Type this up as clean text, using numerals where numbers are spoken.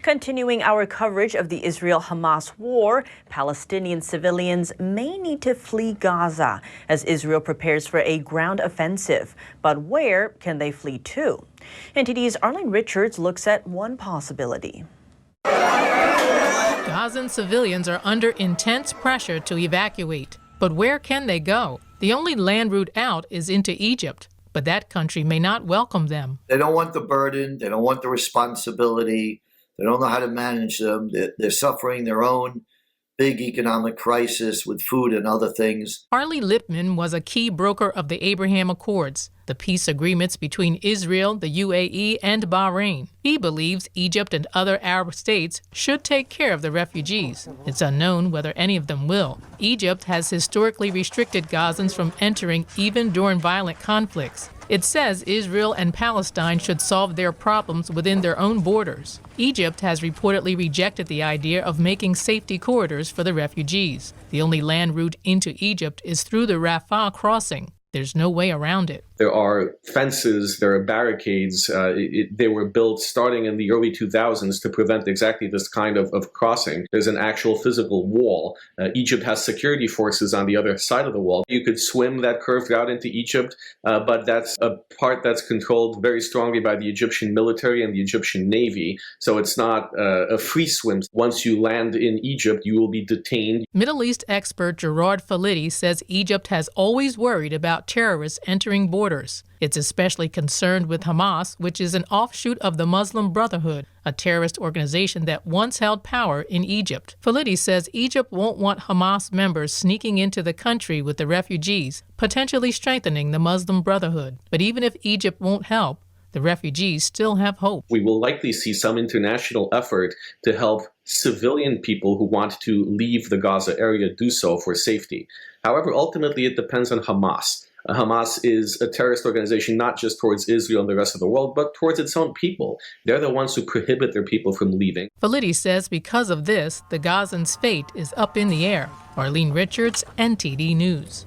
Continuing our coverage of the Israel-Hamas war, Palestinian civilians may need to flee Gaza as Israel prepares for a ground offensive. But where can they flee to? NTD's Arlene Richards looks at one possibility. Gazan civilians are under intense pressure to evacuate. But where can they go? The only land route out is into Egypt, but that country may not welcome them. They don't want the burden. They don't want the responsibility. They don't know how to manage them. They're suffering their own big economic crisis with food and other things. Harley was a key broker of the Abraham Accords, the peace agreements between Israel, the UAE, and Bahrain. He believes Egypt and other Arab states should take care of the refugees. It's unknown whether any of them will. Egypt has historically restricted Gazans from entering even during violent conflicts. It says Israel and Palestine should solve their problems within their own borders. Egypt has reportedly rejected the idea of making safety corridors for the refugees. The only land route into Egypt is through the Rafah crossing. There's no way around it. There are fences, there are barricades. They were built starting in the early 2000s to prevent exactly this kind of crossing. There's an actual physical wall. Egypt has security forces on the other side of the wall. You could swim that curved route into Egypt, but that's a part that's controlled very strongly by the Egyptian military and the Egyptian Navy. So it's not a free swim. Once you land in Egypt, you will be detained. Middle East expert Gerard Falidi says Egypt has always worried about terrorists entering borders. It's especially concerned with Hamas, which is an offshoot of the Muslim Brotherhood, a terrorist organization that once held power in Egypt. Falidi says Egypt won't want Hamas members sneaking into the country with the refugees, potentially strengthening the Muslim Brotherhood. But even if Egypt won't help, the refugees still have hope. We will likely see some international effort to help civilian people who want to leave the Gaza area do so for safety. However, ultimately it depends on Hamas. Hamas is a terrorist organization not just towards Israel and the rest of the world, but towards its own people. They're the ones who prohibit their people from leaving. Falidi says because of this, the Gazans' fate is up in the air. Arlene Richards, NTD News.